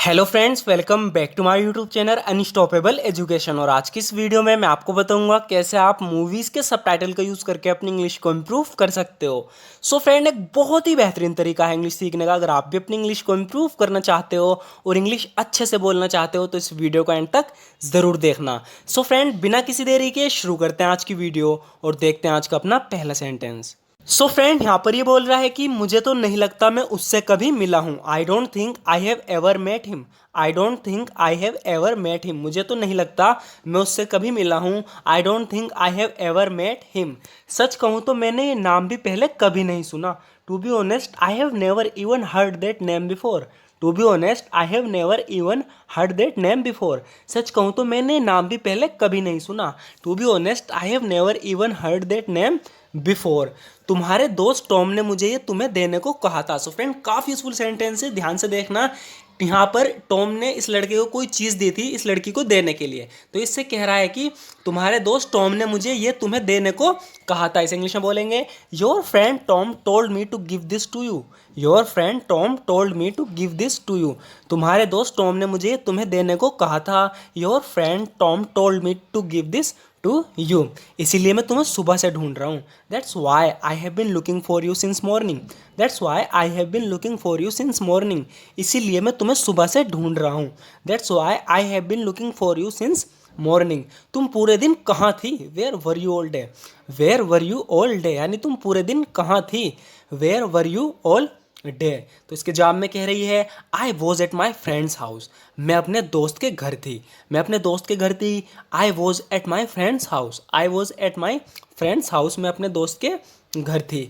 Hello friends, welcome back to my YouTube channel unstoppable education. और आज की इस वीडियो में मैं आपको बताऊंगा कैसे आप मूवीज़ के सबटाइटल का यूज़ करके अपनी इंग्लिश को इम्प्रूव कर सकते हो। सो फ्रेंड, एक बहुत ही बेहतरीन तरीका है इंग्लिश सीखने का। अगर आप भी अपनी इंग्लिश को इम्प्रूव करना चाहते हो और इंग्लिश अच्छे से बोलना चाहते हो तो इस वीडियो को एंड तक ज़रूर देखना। सो फ्रेंड, बिना किसी देरी के शुरू करते हैं आज की वीडियो और देखते हैं आज का अपना पहला सेंटेंस। सो फ्रेंड, यहाँ पर ये बोल रहा है कि मुझे तो नहीं लगता मैं उससे कभी मिला हूँ। I don't think I have ever met him. I don't think I have ever met him. मुझे तो नहीं लगता मैं उससे कभी मिला हूँ। I don't think I have ever met him. सच कहूँ तो मैंने ये नाम भी पहले कभी नहीं सुना। To be honest I have never even heard that name before. To be honest I have never even heard that name before. सच कहूँ तो मैंने नाम भी पहले कभी नहीं सुना। To be honest I have never even heard that name before. तुम्हारे दोस्त टॉम ने मुझे ये तुम्हें देने को कहा था। सो फ्रेंड, काफ़ी यूजफुल सेंटेंस है, ध्यान से देखना। यहाँ पर टॉम ने इस लड़के को कोई चीज़ दी थी इस लड़की को देने के लिए, तो इससे कह रहा है कि तुम्हारे दोस्त टॉम ने मुझे ये तुम्हें देने को कहा था। इसे इंग्लिश में बोलेंगे, your friend Tom told me to give this to you. Your friend Tom told me to give this to you. तुम्हारे दोस्त टॉम ने मुझे तुम्हें देने को कहा था। Your friend Tom told me to give this to you. इसीलिए मैं तुम्हें सुबह से ढूंढ रहा हूँ। That's why I have been looking for you since morning. That's why I have been looking for you since morning. इसीलिए मैं तुम्हें सुबह से ढूंढ रहा हूँ। That's why I have been looking for you since morning. तुम पूरे दिन कहाँ थी? Where were you all day. Where were you all day यानी तुम पूरे दिन कहाँ थी? Where were you all day. तो इसके जवाब में कह रही है, I was at my friend's house. मैं अपने दोस्त के घर थी। मैं अपने दोस्त के घर थी। आई was at my friend's house. I was at my friend's house. मैं अपने दोस्त के घर थी।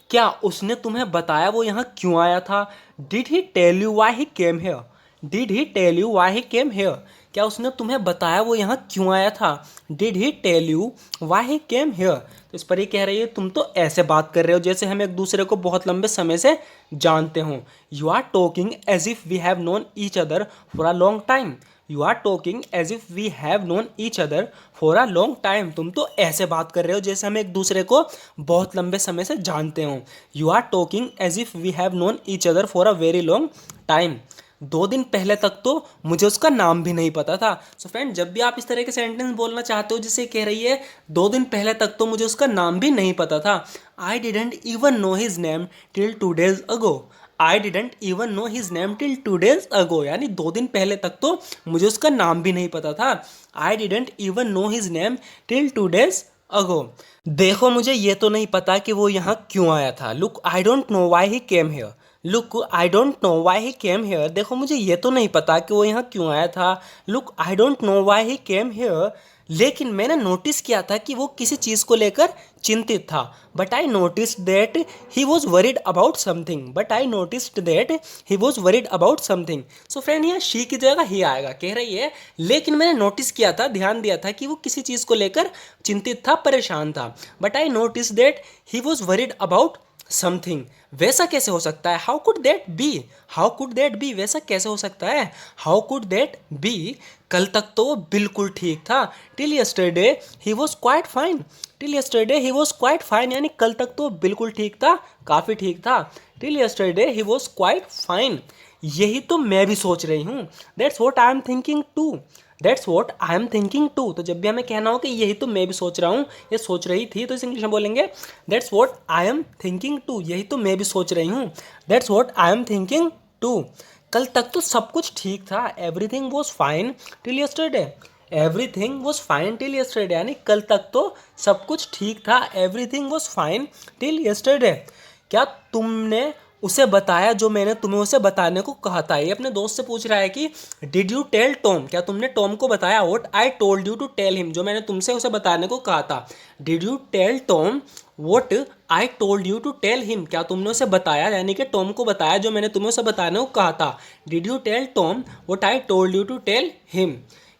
क्या उसने तुम्हें बताया वो यहाँ क्यों आया था? Did he tell you why he came here. Did he tell you why he came here. क्या उसने तुम्हें बताया वो यहाँ क्यों आया था? Did he tell you why he came here. तो इस पर ये कह रही है, तुम तो ऐसे बात कर रहे हो जैसे हम एक दूसरे को बहुत लंबे समय से जानते हो। You are talking as if we have known each other for a long time. You are talking as if we have known each other for a long time. तुम तो ऐसे बात कर रहे हो जैसे हम एक दूसरे को बहुत लंबे समय से जानते हो। You are talking as if we have known each other for a very long time. 2 दिन पहले तक तो मुझे उसका नाम भी नहीं पता था। सो फ्रेंड, जब भी आप इस तरह के सेंटेंस बोलना चाहते हो जिसे कह रही है 2 दिन पहले तक तो मुझे उसका नाम भी नहीं पता था। I didn't even know his name till 2 days ago. I didn't even know his name till 2 days अगो यानी 2 दिन पहले तक तो मुझे उसका नाम भी नहीं पता था। I didn't even know his name till 2 days अगो। देखो, मुझे ये तो नहीं पता कि वो यहाँ क्यों आया था। Look, I don't know why he came hair. Look, I don't know why he came hair. देखो, मुझे ये तो नहीं पता कि वो यहाँ क्यों आया था। Look, I don't know why he came hair. लेकिन मैंने नोटिस किया था कि वो किसी चीज़ को लेकर चिंतित था। But I noticed that he was worried about something. But I noticed that he was worried about something. So friend, यहाँ शी की जगह ही आएगा। कह रही है, लेकिन मैंने नोटिस किया था, ध्यान दिया था कि वो किसी चीज़ को लेकर चिंतित था, परेशान था। But I notice that he was worried about something. वैसा कैसे हो सकता है? How could that be. How could that be वैसा कैसे हो सकता है? How could that be. कल तक तो वो बिल्कुल ठीक था। Till yesterday he was quite fine. Till yesterday he was quite fine यानी कल तक तो बिल्कुल ठीक था, काफ़ी ठीक था। Till yesterday he was quite fine. यही तो मैं भी सोच रही हूँ। That's what I am thinking too. That's what I am thinking too. तो जब भी हमें कहना हो कि यही तो मैं भी सोच रहा हूँ, ये सोच रही थी, तो इस इंग्लिश में बोलेंगे, that's what I am thinking too. यही तो मैं भी सोच रही हूँ। That's what I am thinking too. कल तक तो सब कुछ ठीक था। Everything was fine till yesterday. Everything was fine till yesterday यानी कल तक तो सब कुछ ठीक था। Everything was fine till yesterday. क्या तुमने उसे बताया जो मैंने तुम्हें उसे बताने को कहा था? ये अपने दोस्त से पूछ रहा है कि डिड यू टेल टॉम। क्या तुमने टॉम को बताया? What I told you to tell him. जो मैंने तुमसे उसे बताने को कहा था। Did you tell Tom what I told you to tell him. क्या तुमने उसे बताया यानी कि टॉम को बताया जो मैंने तुम्हें उसे बताने को कहा था। Did you tell Tom what I told you to tell him.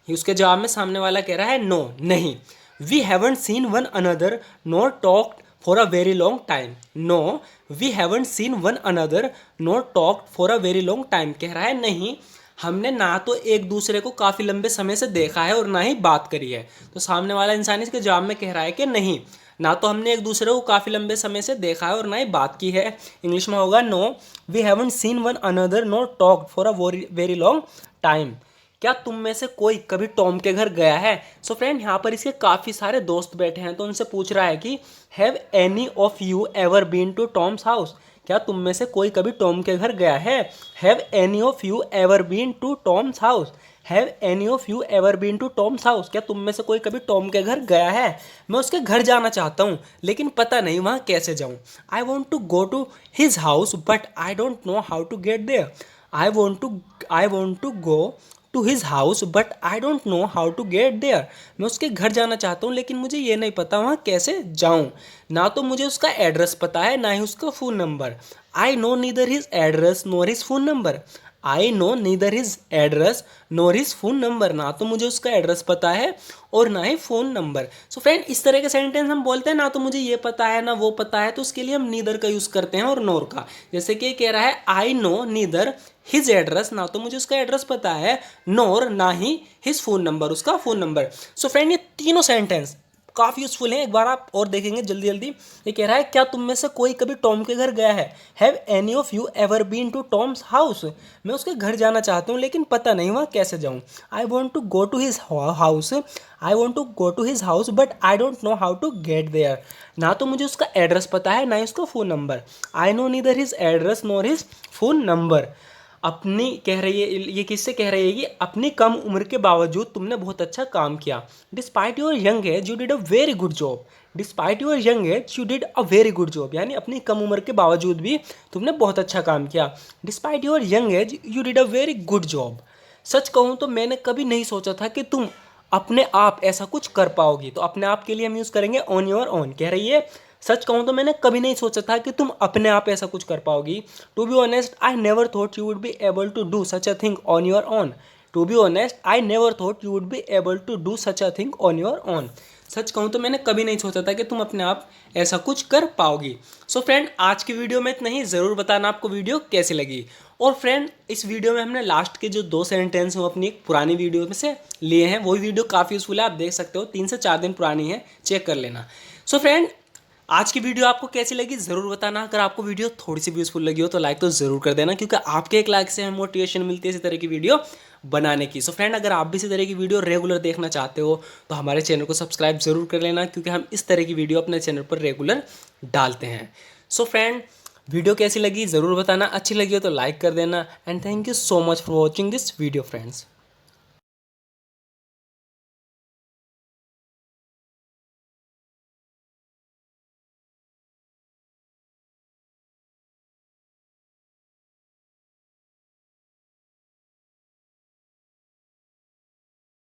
उसके जवाब में सामने वाला कह रहा है, नो, नहीं। We haven't seen one another nor talked for a very long time. No, we haven't seen one another nor talked for a very long time. कह रहा है, नहीं, हमने ना तो एक दूसरे को काफ़ी लंबे समय से देखा है और ना ही बात करी है। तो सामने वाला इंसान इसके जवाब में कह रहा है कि नहीं, ना तो हमने एक दूसरे को काफ़ी लंबे समय से देखा है और ना ही बात की है। इंग्लिश में होगा no we haven't seen one another no talked for a very long time. क्या तुम में से कोई कभी टॉम के घर गया है? सो फ्रेंड यहाँ पर इसके काफ़ी सारे दोस्त बैठे हैं तो उनसे पूछ रहा है कि have any of you ever been to Tom's house? क्या तुम में से कोई कभी टॉम के घर गया है? Have any of you ever been to Tom's house? Have any of you ever been to Tom's house? क्या तुम में से कोई कभी टॉम के घर गया है? मैं उसके घर जाना चाहता हूँ लेकिन पता नहीं वहाँ कैसे जाऊँ। I want to go to his house but I don't know how to get there. I want to go to his house but I don't know how to get there. मैं उसके घर जाना चाहता हूँ लेकिन मुझे ये नहीं पता वहाँ कैसे जाऊँ। ना तो मुझे उसका एड्रेस पता है ना ही उसका phone number. I know neither his address NOR his phone number. I know neither his address NOR his phone number. ना तो मुझे उसका एड्रेस पता है और ना ही फ़ोन नंबर। सो फ्रेंड इस तरह के सेंटेंस हम बोलते हैं ना तो मुझे ये पता है ना वो पता है, तो उसके लिए हम नीदर का यूज़ करते हैं और नोर का। जैसे कि कह रहा है I know neither his address, ना तो मुझे उसका एड्रेस पता है नोर ना ही हिज फ़ोन नंबर, उसका फ़ोन नंबर। सो फ्रेंड ये तीनों सेंटेंस काफ़ी यूज़फुल हैं, एक बार आप और देखेंगे जल्दी जल्दी। ये कह रहा है क्या तुम में से कोई कभी टॉम के घर गया है? Have any of you ever been to Tom's house? मैं उसके घर जाना चाहता हूँ लेकिन पता नहीं वहाँ कैसे जाऊँ। I want to go to his house. I want to go to his house but I don't know how to get there. ना तो मुझे उसका एड्रेस पता है ना ही उसका phone number. I know neither his address nor his phone number. अपनी कह रही है, ये किससे कह रही है कि अपनी कम उम्र के बावजूद तुमने बहुत अच्छा काम किया। Despite your young age you did a very good job. Despite your young age you did a very good job, यानी अपनी कम उम्र के बावजूद भी तुमने बहुत अच्छा काम किया। Despite your young age you did a very good job. सच कहूँ तो मैंने कभी नहीं सोचा था कि तुम अपने आप ऐसा कुछ कर पाओगी। तो अपने आप के लिए हम यूज़ करेंगे ऑन योर ओन। कह रही है सच कहूँ तो मैंने कभी नहीं सोचा था कि तुम अपने आप ऐसा कुछ कर पाओगी। To be honest I never thought you would be able to do such a thing on your own. To be honest I never thought you would be able to do such a thing on your own. सच कहूँ तो मैंने कभी नहीं सोचा था कि तुम अपने आप ऐसा कुछ कर पाओगी। सो फ्रेंड आज की वीडियो में इतना ही। ज़रूर बताना आपको वीडियो कैसी लगी। और फ्रेंड इस वीडियो में हमने लास्ट के जो 2 सेंटेंस वो अपनी एक पुरानी वीडियो में से लिए हैं। वही वीडियो काफ़ी यूज़फुल है, आप देख सकते हो 3 से 4 दिन पुरानी है, चेक कर लेना। सो फ्रेंड आज की वीडियो आपको कैसी लगी ज़रूर बताना। अगर आपको वीडियो थोड़ी सी भी यूज़फुल लगी हो तो लाइक तो ज़रूर कर देना, क्योंकि आपके एक लाइक से हमें मोटिवेशन मिलती है इसी तरह की वीडियो बनाने की। सो फ्रेंड अगर आप भी इसी तरह की वीडियो रेगुलर देखना चाहते हो तो हमारे चैनल को सब्सक्राइब ज़रूर कर लेना, क्योंकि हम इस तरह की वीडियो अपने चैनल पर रेगुलर डालते हैं। सो फ्रेंड वीडियो कैसी लगी ज़रूर बताना, अच्छी लगी हो तो लाइक कर देना। And thank you so much for watching this video friends.